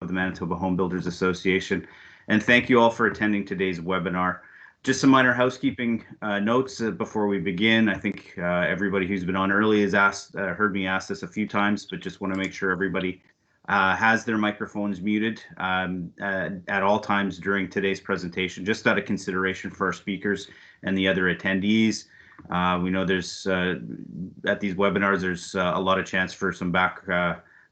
of the Manitoba Home Builders Association. And thank you all for attending today's webinar. Just some minor housekeeping notes before we begin. I think everybody who's been on early has heard me ask this a few times, but just want to make sure everybody has their microphones muted at all times during today's presentation, just out of consideration for our speakers and the other attendees. We know there's at these webinars, there's a lot of chance for some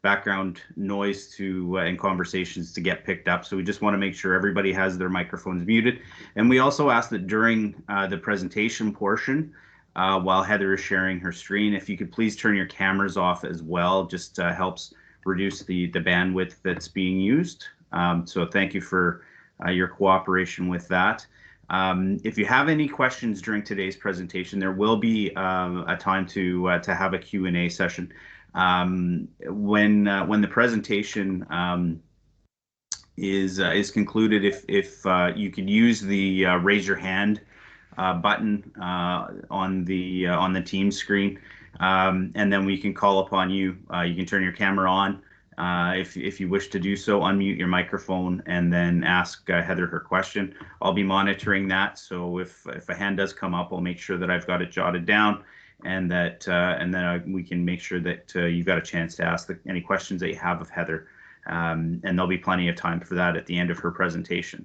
background noise and conversations to get picked up. So we just want to make sure everybody has their microphones muted. And we also ask that during the presentation portion, while Heather is sharing her screen, if you could please turn your cameras off as well, just helps reduce the bandwidth that's being used. So thank you for your cooperation with that. If you have any questions during today's presentation, there will be a time to have a Q&A session. When the presentation is concluded, if you could use the raise your hand button on the Teams screen, and then we can call upon you. You can turn your camera on if you wish to do so, unmute your microphone, and then ask Heather her question. I'll be monitoring that, so if a hand does come up, I'll make sure that I've got it jotted down, and then we can make sure that you've got a chance to ask any questions that you have of Heather, and there'll be plenty of time for that at the end of her presentation.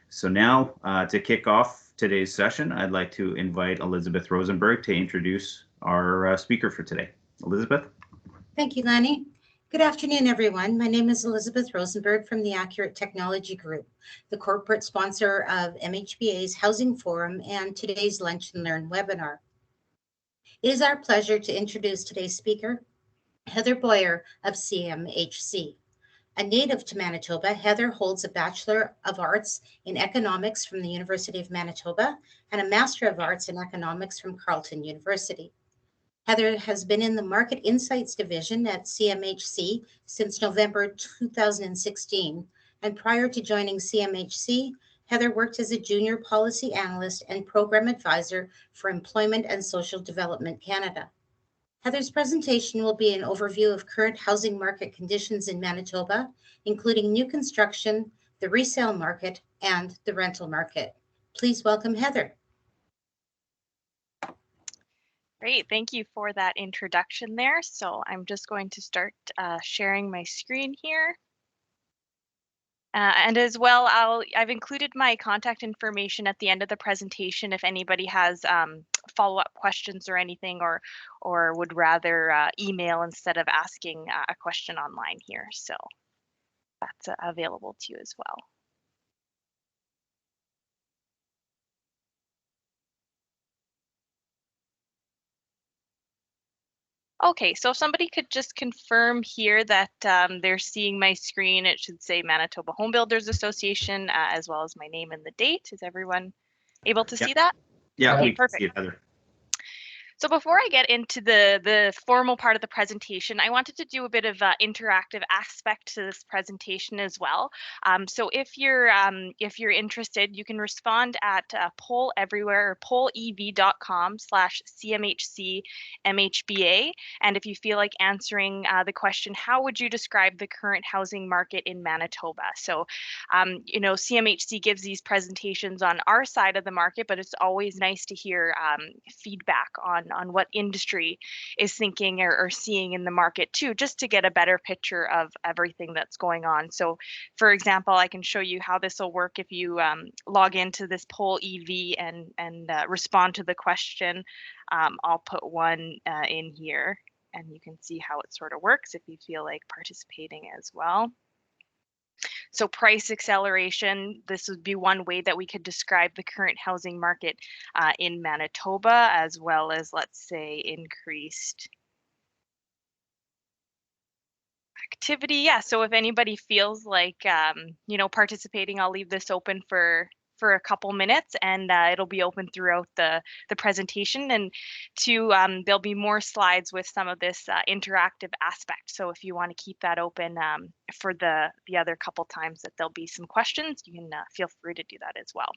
So now, to kick off today's session, I'd like to invite Elizabeth Rosenberg to introduce our speaker for today. Elizabeth? Thank you, Lanny. Good afternoon, everyone. My name is Elizabeth Rosenberg from the Accurate Technology Group, the corporate sponsor of MHBA's Housing Forum and today's Lunch and Learn webinar. It is our pleasure to introduce today's speaker, Heather Boyer of CMHC. A native to Manitoba, Heather holds a Bachelor of Arts in Economics from the University of Manitoba and a Master of Arts in Economics from Carleton University. Heather has been in the Market Insights Division at CMHC since November 2016, and prior to joining CMHC, Heather worked as a Junior Policy Analyst and Program Advisor for Employment and Social Development Canada. Heather's presentation will be an overview of current housing market conditions in Manitoba, including new construction, the resale market, and the rental market. Please welcome Heather. Great, thank you for that introduction there. So I'm just going to start sharing my screen here. And as well, I've included my contact information at the end of the presentation if anybody has follow-up questions or anything, or would rather email instead of asking a question online here. So that's available to you as well. Okay, so if somebody could just confirm here that they're seeing my screen, it should say Manitoba Home Builders Association, as well as my name and the date. Is everyone able to see that? Yeah, okay, perfect. See it, Heather. So before I get into the formal part of the presentation, I wanted to do a bit of interactive aspect to this presentation as well. So if you're interested, you can respond at poll everywhere or pollev.com/CMHC MHBA. And if you feel like answering the question, how would you describe the current housing market in Manitoba? So, you know, CMHC gives these presentations on our side of the market, but it's always nice to hear feedback on what industry is thinking or seeing in the market too, just to get a better picture of everything that's going on. So for example, I can show you how this will work if you log into this poll EV and respond to the question. I'll put one in here and you can see how it sort of works if you feel like participating as well. So price acceleration, this would be one way that we could describe the current housing market in Manitoba, as well as, let's say, increased activity. Yeah, so if anybody feels like, you know, participating, I'll leave this open for a couple minutes, and it'll be open throughout the presentation. And there'll be more slides with some of this interactive aspect. So if you want to keep that open for the other couple times that there'll be some questions, you can feel free to do that as well.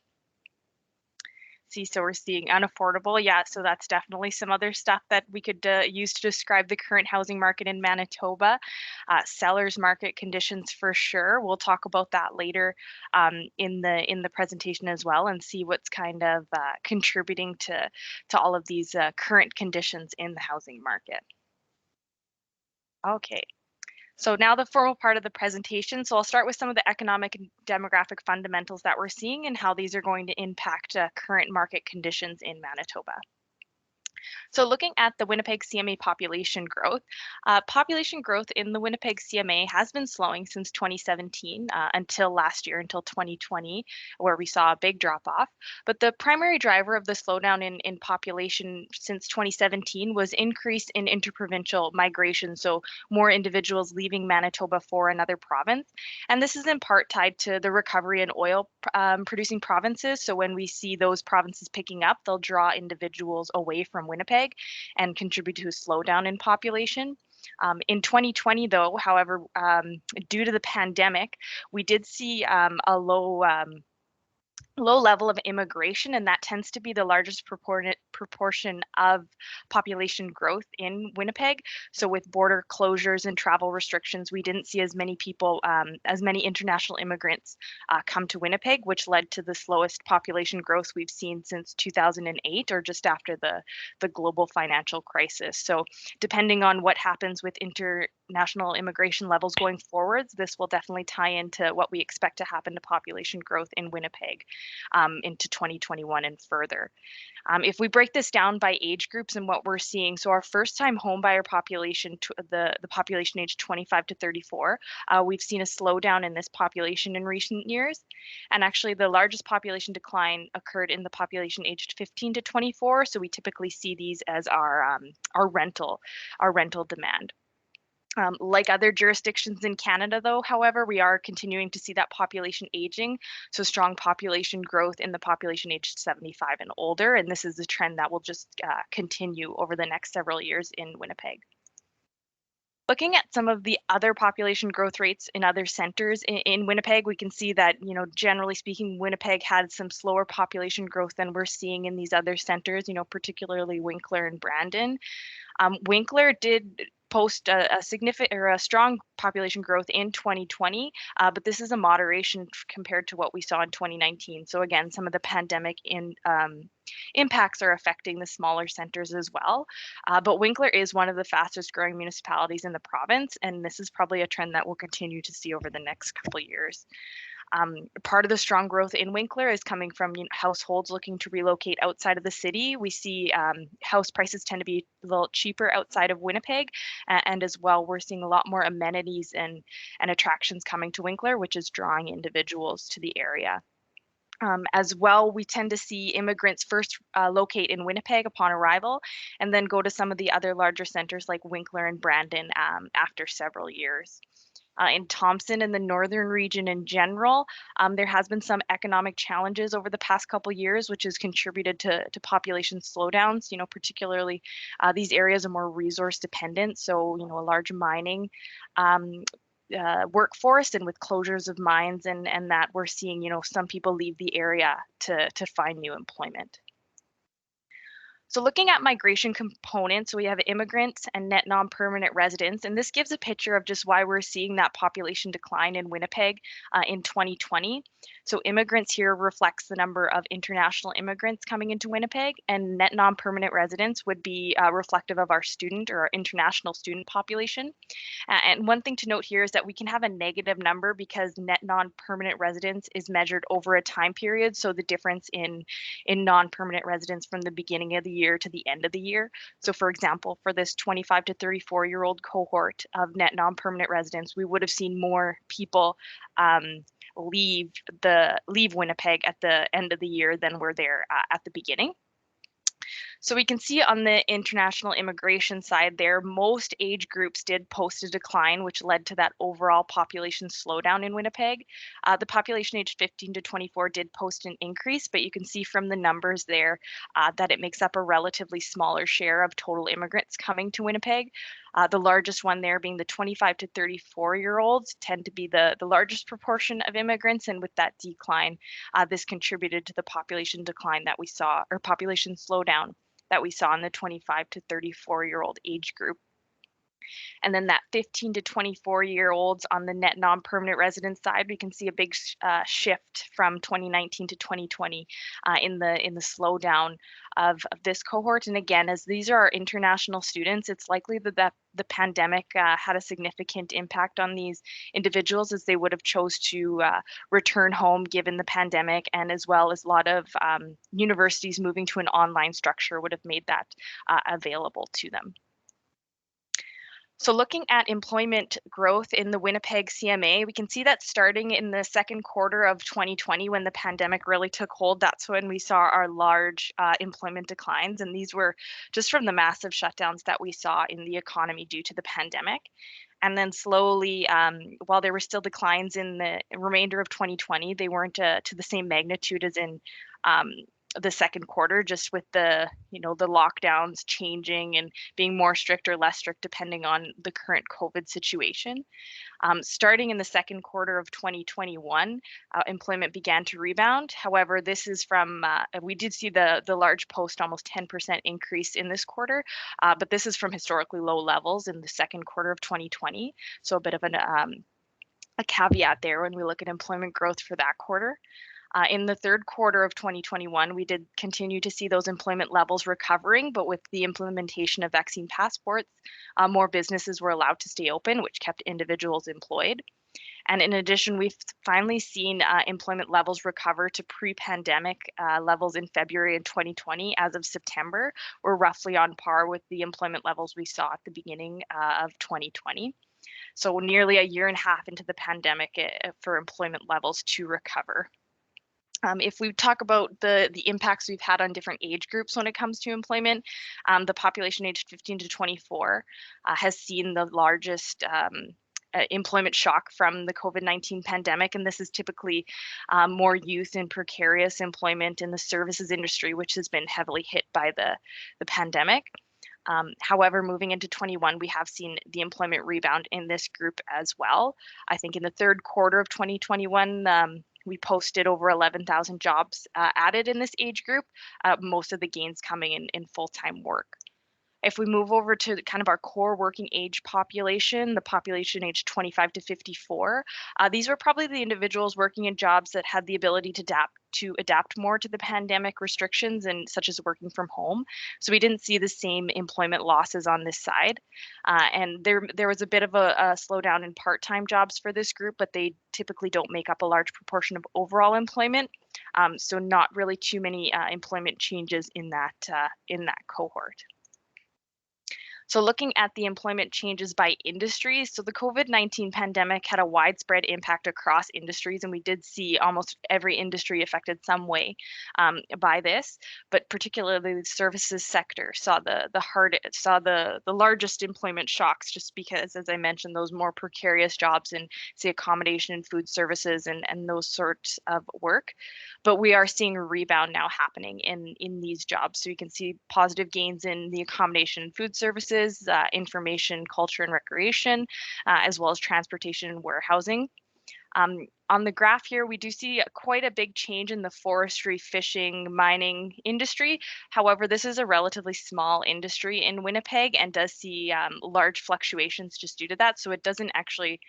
vacancy. So we're seeing unaffordable. Yeah, so that's definitely some other stuff that we could use to describe the current housing market in Manitoba. Sellers market conditions for sure. We'll talk about that later in the presentation as well, and see what's kind of contributing to all of these current conditions in the housing market. Okay. So now the formal part of the presentation. So I'll start with some of the economic and demographic fundamentals that we're seeing and how these are going to impact current market conditions in Manitoba. So looking at the Winnipeg CMA population growth in the Winnipeg CMA has been slowing since 2017 until last year, until 2020, where we saw a big drop off. But the primary driver of the slowdown in population since 2017 was increase in interprovincial migration, so more individuals leaving Manitoba for another province. And this is in part tied to the recovery in oil producing provinces. So when we see those provinces picking up, they'll draw individuals away from Winnipeg and contribute to a slowdown in population. In 2020, though, however, due to the pandemic, we did see a low level of immigration, and that tends to be the largest proportion of population growth in Winnipeg. So with border closures and travel restrictions, we didn't see as many people, as many international immigrants come to Winnipeg, which led to the slowest population growth we've seen since 2008, or just after the global financial crisis. So depending on what happens with international immigration levels going forwards, this will definitely tie into what we expect to happen to population growth in Winnipeg into 2021 and further. If we break this down by age groups and what we're seeing, so our first-time homebuyer population, the population age 25 to 34, we've seen a slowdown in this population in recent years. And actually the largest population decline occurred in the population aged 15 to 24. So we typically see these as our rental demand. Like other jurisdictions in Canada, though, however, we are continuing to see that population aging, so strong population growth in the population aged 75 and older, and this is a trend that will just continue over the next several years in Winnipeg. Looking at some of the other population growth rates in other centers in Winnipeg, we can see that, generally speaking, Winnipeg had some slower population growth than we're seeing in these other centers, particularly Winkler and Brandon. Winkler did post a significant or a strong population growth in 2020, but this is a moderation compared to what we saw in 2019. So again, some of the pandemic impacts are affecting the smaller centers as well. But Winkler is one of the fastest growing municipalities in the province, and this is probably a trend that we'll continue to see over the next couple of years. Part of the strong growth in Winkler is coming from households looking to relocate outside of the city. We see house prices tend to be a little cheaper outside of Winnipeg, and as well, we're seeing a lot more amenities and attractions coming to Winkler, which is drawing individuals to the area. As well, we tend to see immigrants first locate in Winnipeg upon arrival, and then go to some of the other larger centers like Winkler and Brandon after several years. In Thompson and the northern region in general, there has been some economic challenges over the past couple years, which has contributed to population slowdowns. Particularly these areas are more resource dependent, so a large mining workforce, and with closures of mines and that, we're seeing some people leave the area to find new employment. So looking at migration components, we have immigrants and net non-permanent residents, and this gives a picture of just why we're seeing that population decline in Winnipeg in 2020. So immigrants here reflects the number of international immigrants coming into Winnipeg, and net non-permanent residents would be reflective of our student or our international student population. And one thing to note here is that we can have a negative number because net non-permanent residents is measured over a time period. So the difference in non-permanent residents from the beginning of the year to the end of the year. So for example, for this 25 to 34-year-old cohort of net non-permanent residents, we would have seen more people leave Winnipeg at the end of the year than were there at the beginning. So we can see on the international immigration side there, most age groups did post a decline, which led to that overall population slowdown in Winnipeg. The population aged 15 to 24 did post an increase, but you can see from the numbers there that it makes up a relatively smaller share of total immigrants coming to Winnipeg. The largest one there being the 25 to 34-year-olds tend to be the largest proportion of immigrants, and with that decline, this contributed to the population decline that we saw, or population slowdown that we saw in the 25 to 34-year-old age group. And then that 15 to 24-year-olds on the net non-permanent resident side, we can see a big shift from 2019 to 2020 in the slowdown of this cohort. And again, as these are our international students, it's likely that the pandemic had a significant impact on these individuals, as they would have chose to return home given the pandemic, and as well as a lot of universities moving to an online structure would have made that available to them. So looking at employment growth in the Winnipeg CMA, we can see that starting in the second quarter of 2020, when the pandemic really took hold, that's when we saw our large employment declines. And these were just from the massive shutdowns that we saw in the economy due to the pandemic. And then slowly, while there were still declines in the remainder of 2020, they weren't to the same magnitude as in the second quarter, just with the lockdowns changing and being more strict or less strict depending on the current COVID situation. Starting in the second quarter of 2021, employment began to rebound. However, this is from, we did see the large post almost 10% increase in this quarter, but this is from historically low levels in the second quarter of 2020. So a bit of a caveat there when we look at employment growth for that quarter. In the third quarter of 2021, we did continue to see those employment levels recovering, but with the implementation of vaccine passports, more businesses were allowed to stay open, which kept individuals employed. And in addition, we've finally seen employment levels recover to pre-pandemic levels in February in 2020. As of September, we're roughly on par with the employment levels we saw at the beginning of 2020. So nearly a year and a half into the pandemic for employment levels to recover. If we talk about the impacts we've had on different age groups when it comes to employment, the population aged 15 to 24 has seen the largest employment shock from the COVID-19 pandemic, and this is typically more youth in precarious employment in the services industry, which has been heavily hit by the pandemic. However, moving into 21, we have seen the employment rebound in this group as well. I think in the third quarter of 2021, we posted over 11,000 jobs added in this age group, most of the gains coming in full-time work. If we move over to kind of our core working age population, the population aged 25 to 54, these were probably the individuals working in jobs that had the ability to adapt more to the pandemic restrictions, and such as working from home. So we didn't see the same employment losses on this side. And there was a bit of a slowdown in part-time jobs for this group, but they typically don't make up a large proportion of overall employment. So not really too many employment changes in that cohort. So looking at the employment changes by industry, so the COVID-19 pandemic had a widespread impact across industries, and we did see almost every industry affected some way by this, but particularly the services sector saw the largest employment shocks, just because, as I mentioned, those more precarious jobs in, say, accommodation and food services and those sorts of work. But we are seeing a rebound now happening in these jobs. So you can see positive gains in the accommodation and food services, information, culture, and recreation, as well as transportation and warehousing. On the graph here, we do see quite a big change in the forestry, fishing, mining industry. However, this is a relatively small industry in Winnipeg and does see large fluctuations just due to that. So it doesn't actually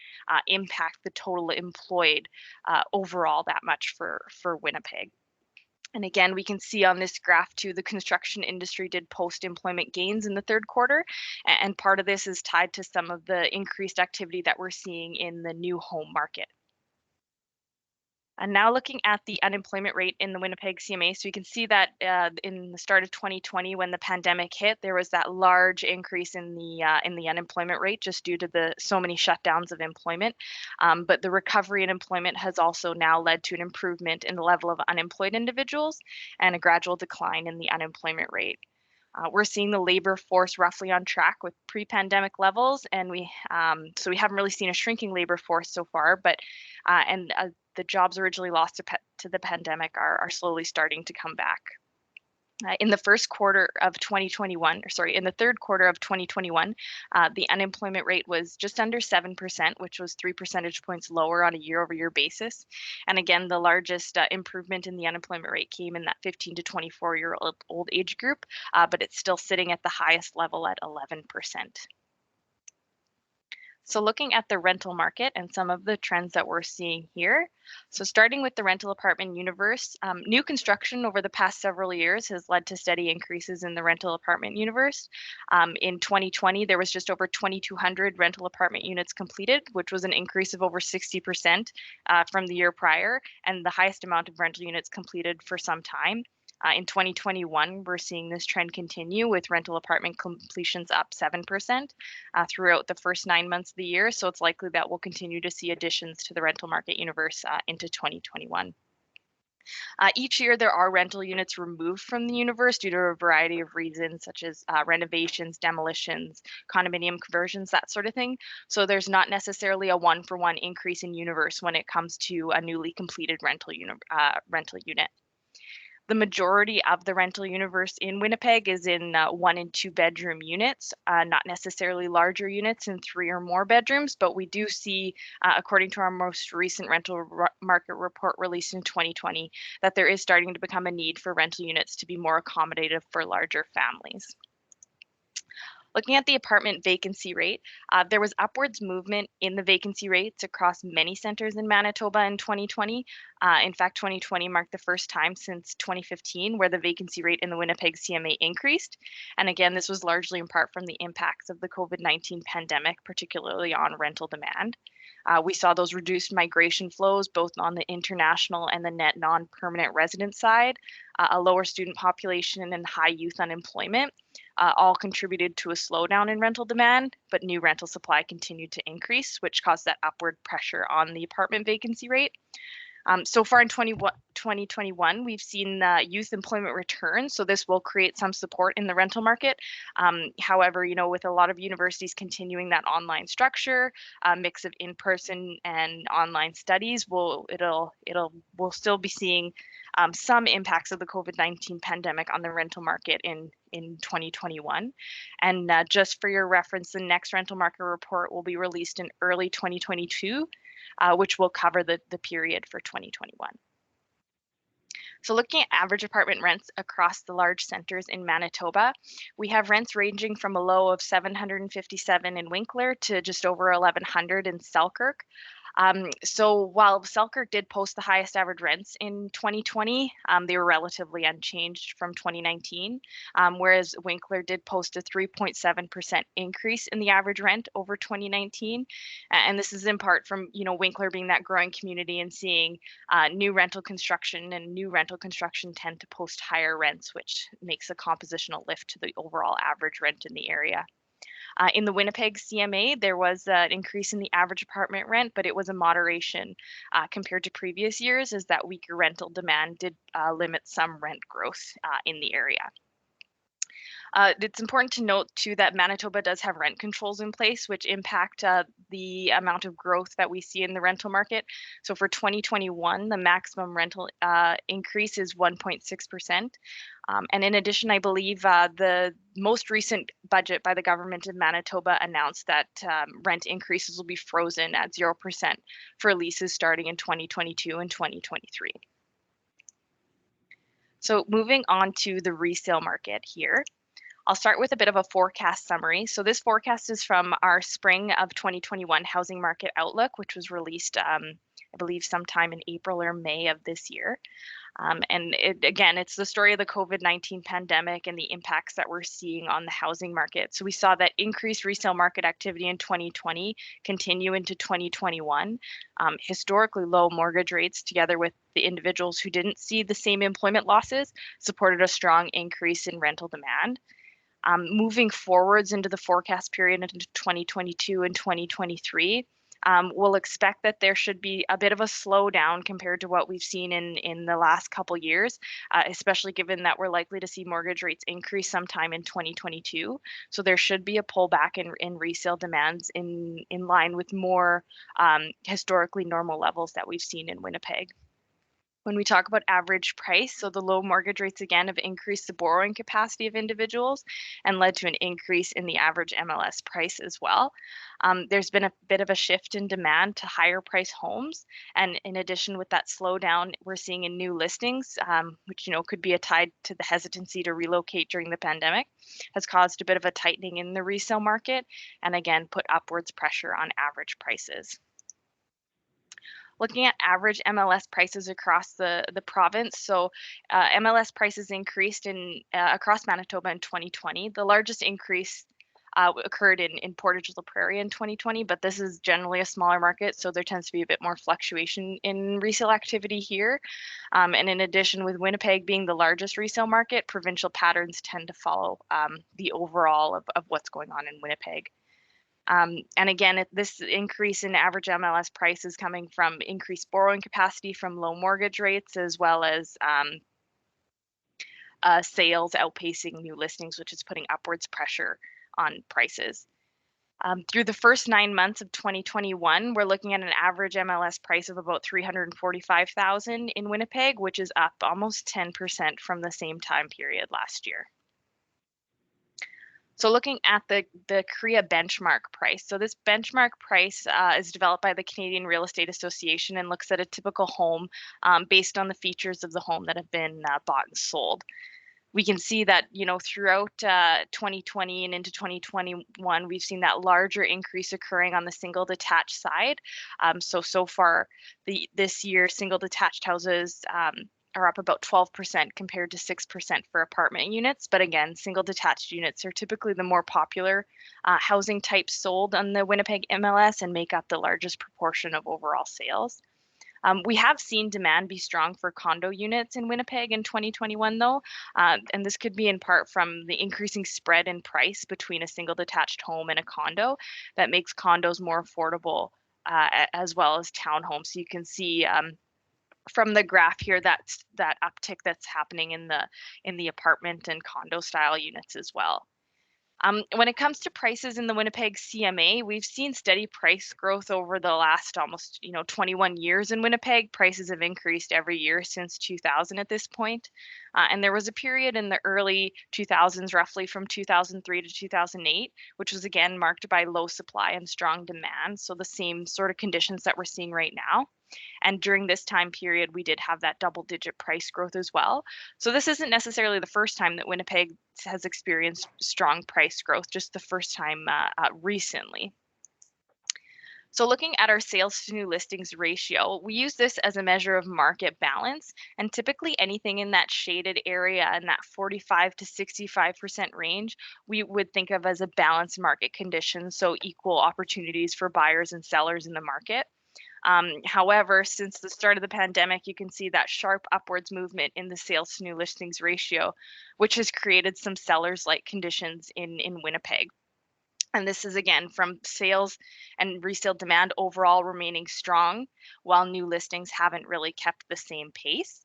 impact the total employed overall that much for Winnipeg. And again, we can see on this graph too, the construction industry did post employment gains in the third quarter. And part of this is tied to some of the increased activity that we're seeing in the new home market. And now looking at the unemployment rate in the Winnipeg CMA, so you can see that in the start of 2020, when the pandemic hit, there was that large increase in the unemployment rate just due to so many shutdowns of employment. But the recovery in employment has also now led to an improvement in the level of unemployed individuals and a gradual decline in the unemployment rate. We're seeing the labor force roughly on track with pre-pandemic levels, and so we haven't really seen a shrinking labor force so far, but the jobs originally lost to the pandemic are slowly starting to come back. In the first quarter of 2021, in the third quarter of 2021, the unemployment rate was just under 7%, which was 3 percentage points lower on a year-over-year basis. And again, the largest improvement in the unemployment rate came in that 15 to 24-year-old age group, but it's still sitting at the highest level at 11%. So looking at the rental market and some of the trends that we're seeing here. So starting with the rental apartment universe, new construction over the past several years has led to steady increases in the rental apartment universe. In 2020, there was just over 2,200 rental apartment units completed, which was an increase of over 60% from the year prior, and the highest amount of rental units completed for some time. In 2021, we're seeing this trend continue with rental apartment completions up 7% throughout the first 9 months of the year. So it's likely that we'll continue to see additions to the rental market universe into 2021. Each year, there are rental units removed from the universe due to a variety of reasons, such as renovations, demolitions, condominium conversions, that sort of thing. So there's not necessarily a one-for-one increase in universe when it comes to a newly completed rental unit. The majority of the rental universe in Winnipeg is in 1 and 2 bedroom units, not necessarily larger units in 3 or more bedrooms, but we do see, according to our most recent rental market report released in 2020, that there is starting to become a need for rental units to be more accommodative for larger families. Looking at the apartment vacancy rate, there was upwards movement in the vacancy rates across many centers in Manitoba in 2020. In fact, 2020 marked the first time since 2015 where the vacancy rate in the Winnipeg CMA increased. And again, this was largely in part from the impacts of the COVID-19 pandemic, particularly on rental demand. We saw those reduced migration flows both on the international and the net non-permanent resident side, a lower student population and high youth unemployment. All contributed to a slowdown in rental demand, but new rental supply continued to increase, which caused that upward pressure on the apartment vacancy rate. So far in 2021, we've seen youth employment return, so this will create some support in the rental market. However, with a lot of universities continuing that online structure, a mix of in-person and online studies, we'll still be seeing some impacts of the COVID-19 pandemic on the rental market in 2021. And just for your reference, the next rental market report will be released in early 2022. Which will cover the period for 2021. So looking at average apartment rents across the large centers in Manitoba, we have rents ranging from a low of $757 in Winkler to just over $1,100 in Selkirk. So while Selkirk did post the highest average rents in 2020, they were relatively unchanged from 2019, whereas Winkler did post a 3.7% increase in the average rent over 2019. And this is in part from, Winkler being that growing community and seeing new rental construction, and new rental construction tend to post higher rents, which makes a compositional lift to the overall average rent in the area. In the Winnipeg CMA, there was an increase in the average apartment rent, but it was a moderation compared to previous years, as that weaker rental demand did limit some rent growth in the area. It's important to note, too, that Manitoba does have rent controls in place, which impact the amount of growth that we see in the rental market. So for 2021, the maximum rental increase is 1.6%. And in addition, I believe the most recent budget by the government of Manitoba announced that rent increases will be frozen at 0% for leases starting in 2022 and 2023. So moving on to the resale market here. I'll start with a bit of a forecast summary. So this forecast is from our spring of 2021 housing market outlook, which was released, I believe, sometime in April or May of this year. And it's the story of the COVID-19 pandemic and the impacts that we're seeing on the housing market. So we saw that increased resale market activity in 2020 continue into 2021. Historically low mortgage rates, together with the individuals who didn't see the same employment losses, supported a strong increase in rental demand. Moving forwards into the forecast period into 2022 and 2023, we'll expect that there should be a bit of a slowdown compared to what we've seen in the last couple years, especially given that we're likely to see mortgage rates increase sometime in 2022. So there should be a pullback in resale demands in line with more historically normal levels that we've seen in Winnipeg. When we talk about average price, so the low mortgage rates again have increased the borrowing capacity of individuals and led to an increase in the average MLS price as well. There's been a bit of a shift in demand to higher price homes. And in addition with that slowdown we're seeing in new listings, which could be tied to the hesitancy to relocate during the pandemic, has caused a bit of a tightening in the resale market and again put upwards pressure on average prices. Looking at average MLS prices across the province, so MLS prices increased across Manitoba in 2020. The largest increase occurred in Portage la Prairie in 2020, but this is generally a smaller market, so there tends to be a bit more fluctuation in resale activity here. And in addition, with Winnipeg being the largest resale market, provincial patterns tend to follow the overall of what's going on in Winnipeg. And again, this increase in average MLS price is coming from increased borrowing capacity from low mortgage rates, as well as sales outpacing new listings, which is putting upwards pressure on prices. Through the first 9 months of 2021, we're looking at an average MLS price of about $345,000 in Winnipeg, which is up almost 10% from the same time period last year. So looking at the CREA benchmark price. So this benchmark price is developed by the Canadian Real Estate Association and looks at a typical home based on the features of the home that have been bought and sold. We can see that, throughout 2020 and into 2021, we've seen that larger increase occurring on the single detached side. So far this year, single detached houses are up about 12% compared to 6% for apartment units. But again, single detached units are typically the more popular housing types sold on the Winnipeg MLS and make up the largest proportion of overall sales. We have seen demand be strong for condo units in Winnipeg in 2021, though, and this could be in part from the increasing spread in price between a single detached home and a condo that makes condos more affordable as well as townhomes. So you can see from the graph here, that uptick that's happening in the apartment and condo style units as well. When it comes to prices in the Winnipeg CMA, we've seen steady price growth over the last almost 21 years in Winnipeg. Prices have increased every year since 2000 at this point. And there was a period in the early 2000s, roughly from 2003 to 2008, which was again marked by low supply and strong demand. So the same sort of conditions that we're seeing right now. And during this time period, we did have that double-digit price growth as well. So this isn't necessarily the first time that Winnipeg has experienced strong price growth, just the first time recently. So looking at our sales to new listings ratio, we use this as a measure of market balance, and typically anything in that shaded area in that 45 to 65% range, we would think of as a balanced market condition, so equal opportunities for buyers and sellers in the market. However, since the start of the pandemic, you can see that sharp upwards movement in the sales to new listings ratio, which has created some sellers-like conditions in Winnipeg. And this is again from sales and resale demand overall remaining strong, while new listings haven't really kept the same pace.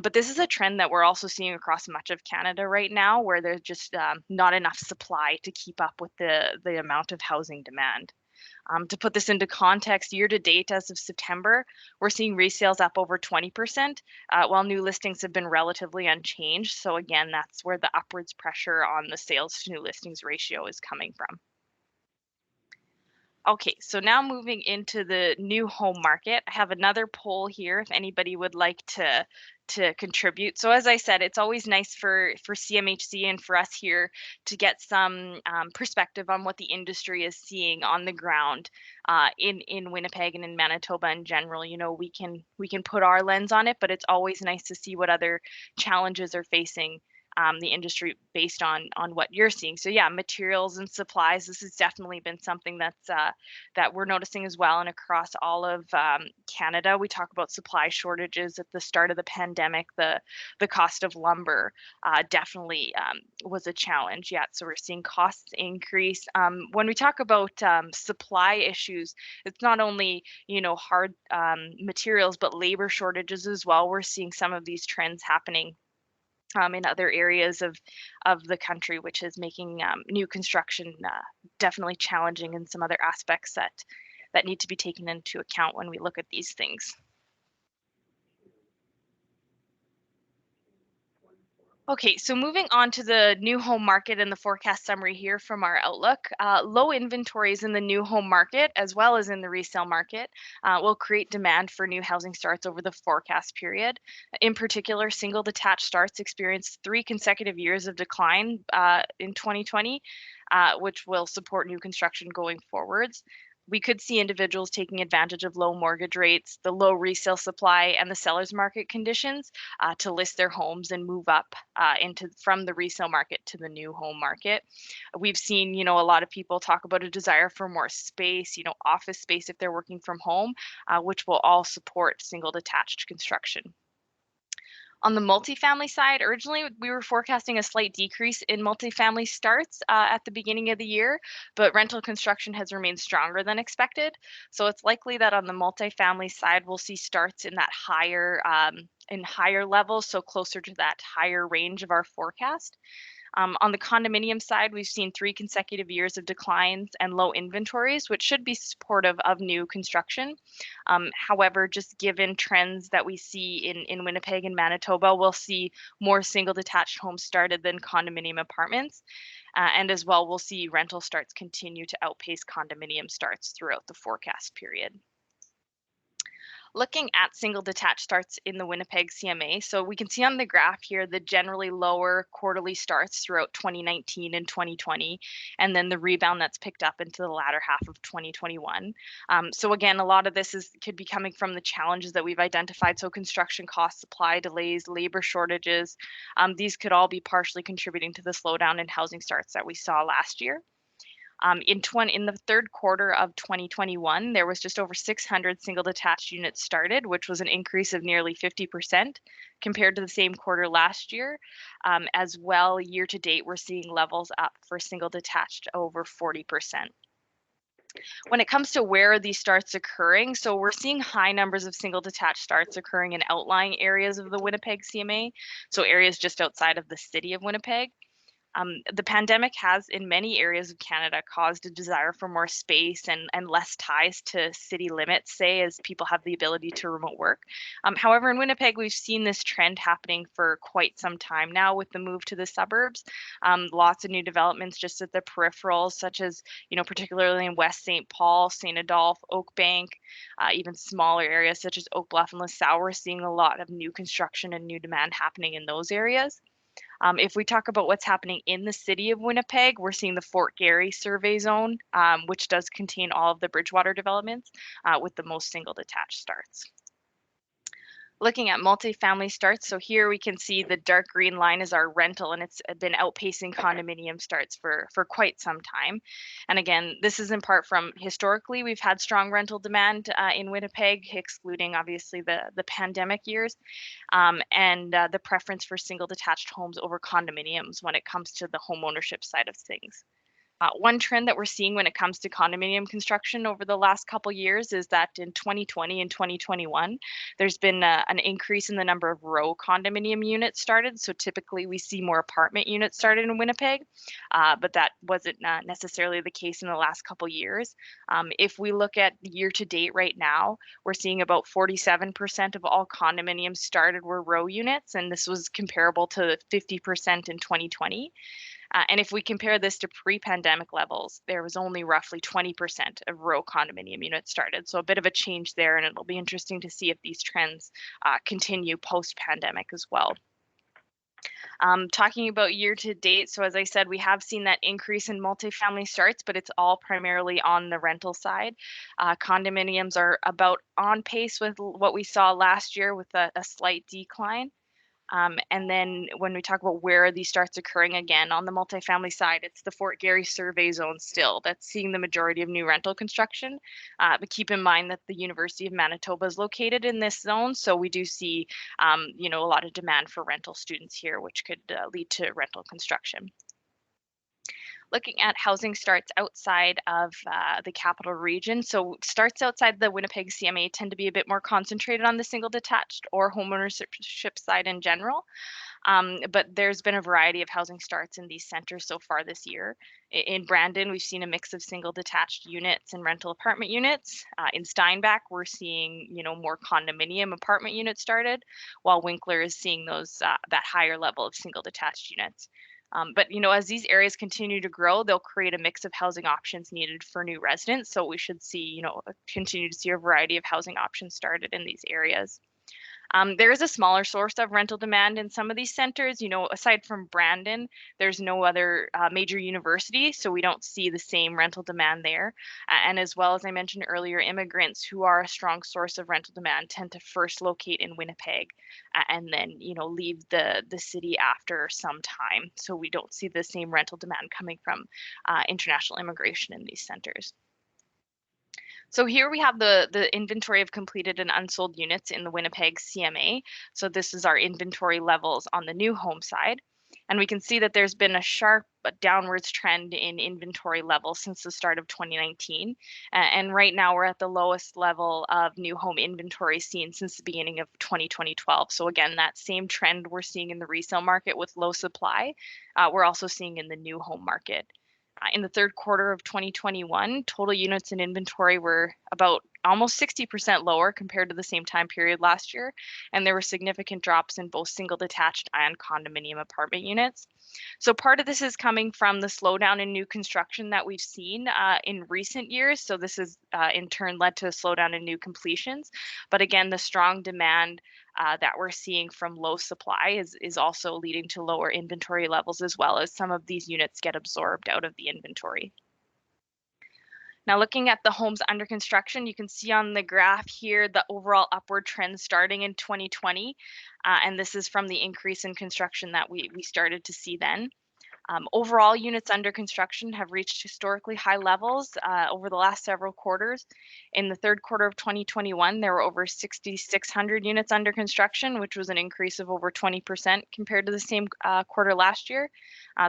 But this is a trend that we're also seeing across much of Canada right now, where there's just not enough supply to keep up with the amount of housing demand. To put this into context, year to date as of September, we're seeing resales up over 20%, while new listings have been relatively unchanged. So again, that's where the upwards pressure on the sales to new listings ratio is coming from. Okay, so now moving into the new home market, I have another poll here if anybody would like to contribute. So as I said, it's always nice for CMHC and for us here to get some perspective on what the industry is seeing on the ground in Winnipeg and in Manitoba in general. We can put our lens on it, but it's always nice to see what other challenges are facing the industry based on what you're seeing. So yeah, materials and supplies, this has definitely been something that we're noticing as well. And across all of Canada, we talk about supply shortages at the start of the pandemic. The cost of lumber definitely was a challenge. Yeah, so we're seeing costs increase. When we talk about supply issues, it's not only hard materials, but labor shortages as well. We're seeing some of these trends happening in other areas of the country, which is making new construction definitely challenging, and some other aspects that need to be taken into account when we look at these things. Okay, so moving on to the new home market and the forecast summary here from our outlook. Low inventories in the new home market, as well as in the resale market, will create demand for new housing starts over the forecast period. In particular, single detached starts experienced 3 consecutive years of decline in 2020, which will support new construction going forwards. We could see individuals taking advantage of low mortgage rates, the low resale supply, and the seller's market conditions to list their homes and move up into from the resale market to the new home market. We've seen, a lot of people talk about a desire for more space, office space if they're working from home, which will all support single detached construction. On the multifamily side, originally we were forecasting a slight decrease in multifamily starts at the beginning of the year, but rental construction has remained stronger than expected. So it's likely that on the multifamily side, we'll see starts in that higher levels, so closer to that higher range of our forecast. On the condominium side, we've seen 3 consecutive years of declines and low inventories, which should be supportive of new construction. However, just given trends that we see in Winnipeg and Manitoba, we'll see more single detached homes started than condominium apartments. And as well, we'll see rental starts continue to outpace condominium starts throughout the forecast period. Looking at single detached starts in the Winnipeg CMA, so we can see on the graph here the generally lower quarterly starts throughout 2019 and 2020, and then the rebound that's picked up into the latter half of 2021. So again, a lot of this could be coming from the challenges that we've identified. So construction costs, supply delays, labor shortages, these could all be partially contributing to the slowdown in housing starts that we saw last year. In the third quarter of 2021, there was just over 600 single detached units started, which was an increase of nearly 50% compared to the same quarter last year. As well, year to date, we're seeing levels up for single detached over 40%. When it comes to where are these starts occurring, so we're seeing high numbers of single detached starts occurring in outlying areas of the Winnipeg CMA, so areas just outside of the city of Winnipeg. The pandemic has, in many areas of Canada, caused a desire for more space and less ties to city limits, say, as people have the ability to remote work. However, in Winnipeg, we've seen this trend happening for quite some time now with the move to the suburbs. Lots of new developments just at the peripherals, such as, particularly in West St. Paul, St. Adolphe, Oakbank, even smaller areas such as Oak Bluff and LaSalle. We're seeing a lot of new construction and new demand happening in those areas. If we talk about what's happening in the city of Winnipeg, we're seeing the Fort Garry survey zone, which does contain all of the Bridgewater developments with the most single detached starts. Looking at multifamily starts, so here we can see the dark green line is our rental, and it's been outpacing condominium starts for quite some time. And again, this is in part from historically we've had strong rental demand in Winnipeg, excluding obviously the pandemic years, and the preference for single detached homes over condominiums when it comes to the home ownership side of things. One trend that we're seeing when it comes to condominium construction over the last couple years is that in 2020 and 2021, there's been an increase in the number of row condominium units started. So typically we see more apartment units started in Winnipeg, but that wasn't necessarily the case in the last couple years. If we look at year to date right now, we're seeing about 47% of all condominiums started were row units, and this was comparable to 50% in 2020. And if we compare this to pre-pandemic levels, there was only roughly 20% of row condominium units started. So a bit of a change there, and it'll be interesting to see if these trends continue post-pandemic as well. Talking about year to date, so as I said, we have seen that increase in multifamily starts, but it's all primarily on the rental side. Condominiums are about on pace with what we saw last year with a slight decline. And then when we talk about where these starts occurring again on the multifamily side, it's the Fort Garry survey zone still that's seeing the majority of new rental construction. But keep in mind that the University of Manitoba is located in this zone, so we do see, a lot of demand for rental students here, which could lead to rental construction. looking at housing starts outside of the capital region. So starts outside the Winnipeg CMA tend to be a bit more concentrated on the single detached or homeownership side in general. But there's been a variety of housing starts in these centers so far this year. In Brandon, we've seen a mix of single detached units and rental apartment units. In Steinbach, we're seeing, more condominium apartment units started, while Winkler is seeing those that higher level of single detached units. But as these areas continue to grow, they'll create a mix of housing options needed for new residents. So we should see, continue to see a variety of housing options started in these areas. There is a smaller source of rental demand in some of these centers. Aside from Brandon, there's no other major university, so we don't see the same rental demand there. And as well as I mentioned earlier, immigrants who are a strong source of rental demand tend to first locate in Winnipeg and then, leave the city after some time. So we don't see the same rental demand coming from international immigration in these centers. So here we have the inventory of completed and unsold units in the Winnipeg CMA. So this is our inventory levels on the new home side. And we can see that there's been a sharp downwards trend in inventory levels since the start of 2019. And right now we're at the lowest level of new home inventory seen since the beginning of 2012. So again, that same trend we're seeing in the resale market with low supply, we're also seeing in the new home market. In the third quarter of 2021, total units in inventory were about almost 60% lower compared to the same time period last year, and there were significant drops in both single detached and condominium apartment units. So part of this is coming from the slowdown in new construction that we've seen in recent years. So this has in turn led to a slowdown in new completions. But again, the strong demand that we're seeing from low supply is also leading to lower inventory levels, as well as some of these units get absorbed out of the inventory. Now, looking at the homes under construction, you can see on the graph here the overall upward trend starting in 2020. And this is from the increase in construction that we started to see then. Overall, units under construction have reached historically high levels over the last several quarters. In the third quarter of 2021, there were over 6,600 units under construction, which was an increase of over 20% compared to the same quarter last year.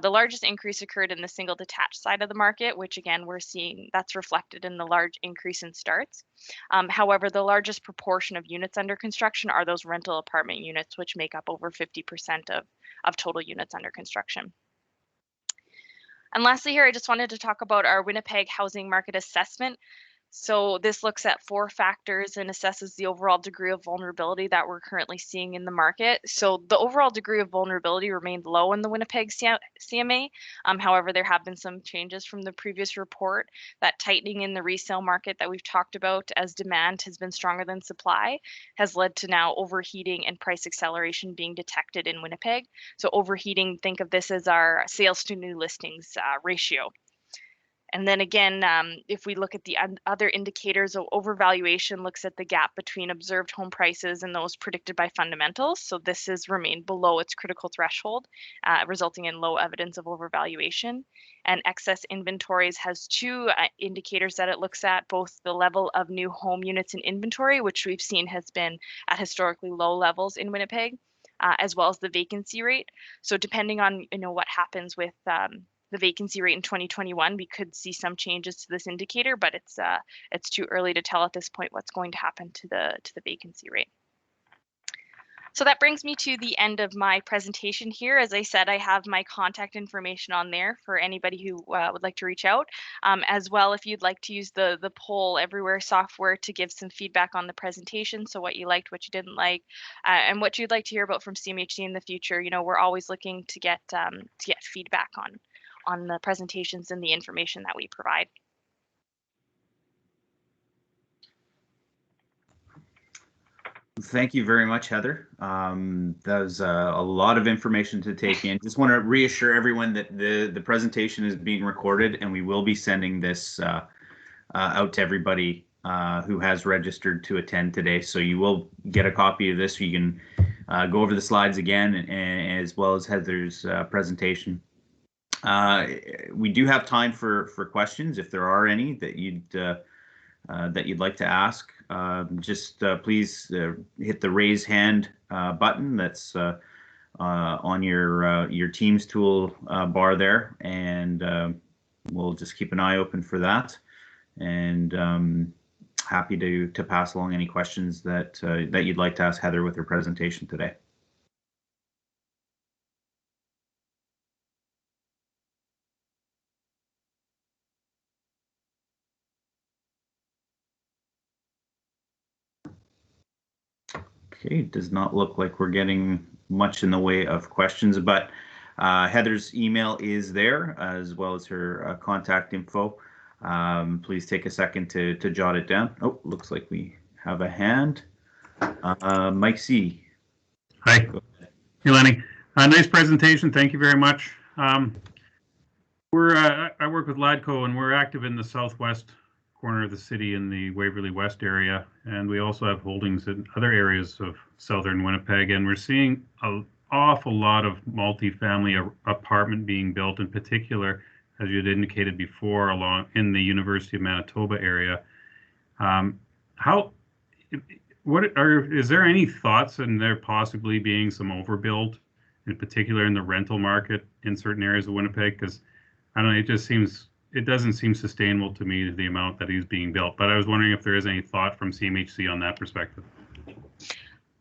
The largest increase occurred in the single detached side of the market, which again, we're seeing that's reflected in the large increase in starts. However, the largest proportion of units under construction are those rental apartment units, which make up over 50% of total units under construction. And lastly here, I just wanted to talk about our Winnipeg housing market assessment. So this looks at 4 factors and assesses the overall degree of vulnerability that we're currently seeing in the market. So the overall degree of vulnerability remained low in the Winnipeg CMA. However, there have been some changes from the previous report. That tightening in the resale market that we've talked about as demand has been stronger than supply has led to now overheating and price acceleration being detected in Winnipeg. So overheating, think of this as our sales to new listings ratio. And then again, if we look at the other indicators, overvaluation looks at the gap between observed home prices and those predicted by fundamentals. So this has remained below its critical threshold, resulting in low evidence of overvaluation. And excess inventories has 2 indicators that it looks at, both the level of new home units in inventory, which we've seen has been at historically low levels in Winnipeg, as well as the vacancy rate. So depending on what happens with the vacancy rate in 2021, we could see some changes to this indicator, but it's too early to tell at this point what's going to happen to the vacancy rate. So that brings me to the end of my presentation here. As I said, I have my contact information on there for anybody who would like to reach out. As well, if you'd like to use the poll everywhere software to give some feedback on the presentation, so what you liked, what you didn't like, and what you'd like to hear about from CMHC in the future. We're always looking to get feedback on the presentations and the information that we provide. Thank you very much, Heather. That was a lot of information to take in. Just want to reassure everyone that the presentation is being recorded, and we will be sending this out to everybody who has registered to attend today. So you will get a copy of this. So you can go over the slides again, and as well as Heather's presentation. We do have time for questions if there are any that you'd like to ask. Just please hit the raise hand button that's on your Teams tool bar there, and we'll just keep an eye open for that, and happy to pass along any questions that that you'd like to ask Heather with her presentation today. Okay, does not look like we're getting much in the way of questions, but Heather's email is there, as well as her contact info. Please take a second to jot it down. Oh, looks like we have a hand. Mike C. Hi. Hey, Lenny. Nice presentation. Thank you very much. I work with Ladco, and we're active in the southwest corner of the city in the Waverly West area, and we also have holdings in other areas of southern Winnipeg, and we're seeing an awful lot of multifamily apartment being built, in particular, as you had indicated before, along in the University of Manitoba area. Is there any thoughts in there possibly being some overbuild, in particular in the rental market in certain areas of Winnipeg? Because I don't know, it doesn't seem sustainable to me, the amount that is being built. But I was wondering if there is any thought from CMHC on that perspective.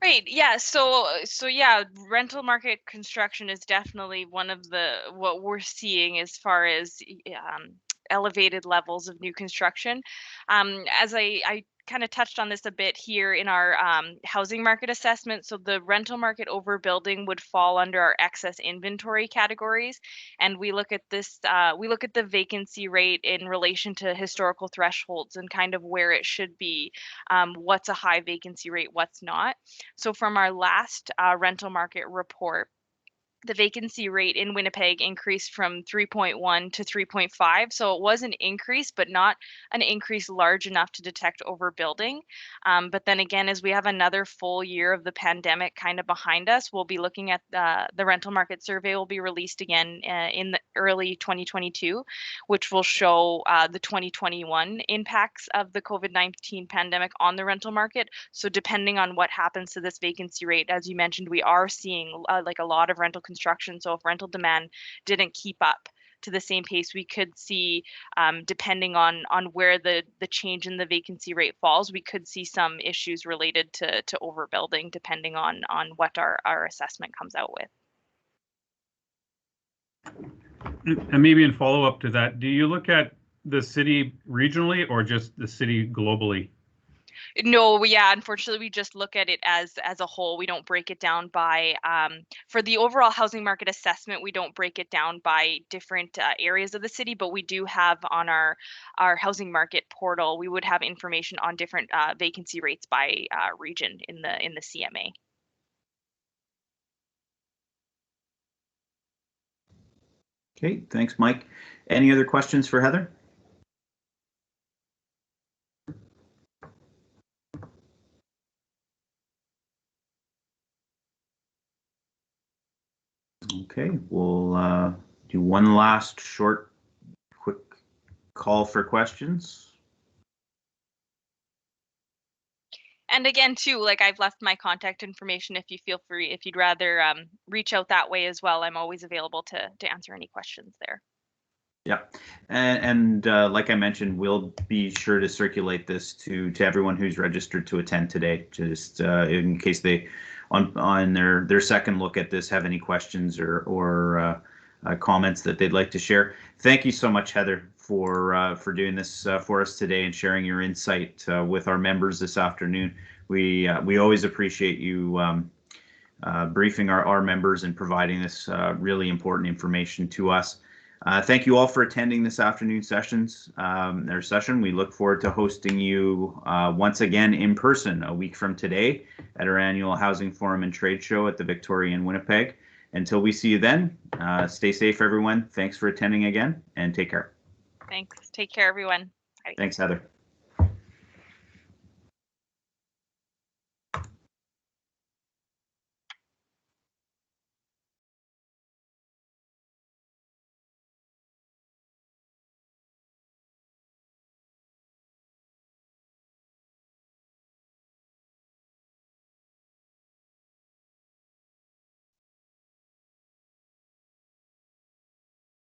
Right. Yeah. So yeah, rental market construction is definitely one of what we're seeing as far as elevated levels of new construction. As I kind of touched on this a bit here in our housing market assessment. So the rental market overbuilding would fall under our excess inventory categories. And we look at this, we look at the vacancy rate in relation to historical thresholds and kind of where it should be, what's a high vacancy rate, what's not. So from our last rental market report, the vacancy rate in Winnipeg increased from 3.1 to 3.5. So it was an increase, but not an increase large enough to detect overbuilding. But then again, as we have another full year of the pandemic kind of behind us, we'll be looking at the rental market survey will be released again in the early 2022, which will show the 2021 impacts of the COVID-19 pandemic on the rental market. So depending on what happens to this vacancy rate, as you mentioned, we are seeing like a lot of rental construction. So if rental demand didn't keep up to the same pace, we could see, depending on where the change in the vacancy rate falls, we could see some issues related to overbuilding, depending on what our assessment comes out with. And maybe in follow up to that, do you look at the city regionally or just the city globally? No, yeah, unfortunately, we just look at it as a whole. We don't break it down by, for the overall housing market assessment, we don't break it down by different areas of the city, but we do have on our housing market portal, we would have information on different vacancy rates by region in the CMA. Okay, thanks, Mike. Any other questions for Heather? Okay, we'll do one last short, quick call for questions. And again, too, like I've left my contact information if you feel free, if you'd rather reach out that way as well. I'm always available to answer any questions there. Yeah, and like I mentioned, we'll be sure to circulate this to everyone who's registered to attend today, just in case they on their second look at this have any questions or comments that they'd like to share. Thank you so much, Heather, for doing this for us today and sharing your insight with our members this afternoon. We always appreciate you briefing our members and providing this really important information to us. Thank you all for attending this afternoon's session. We look forward to hosting you once again in person a week from today at our annual Housing Forum and Trade Show at the Victoria in Winnipeg. Until we see you then, stay safe, everyone. Thanks for attending again, and take care. Thanks. Take care, everyone. Bye. Thanks, Heather.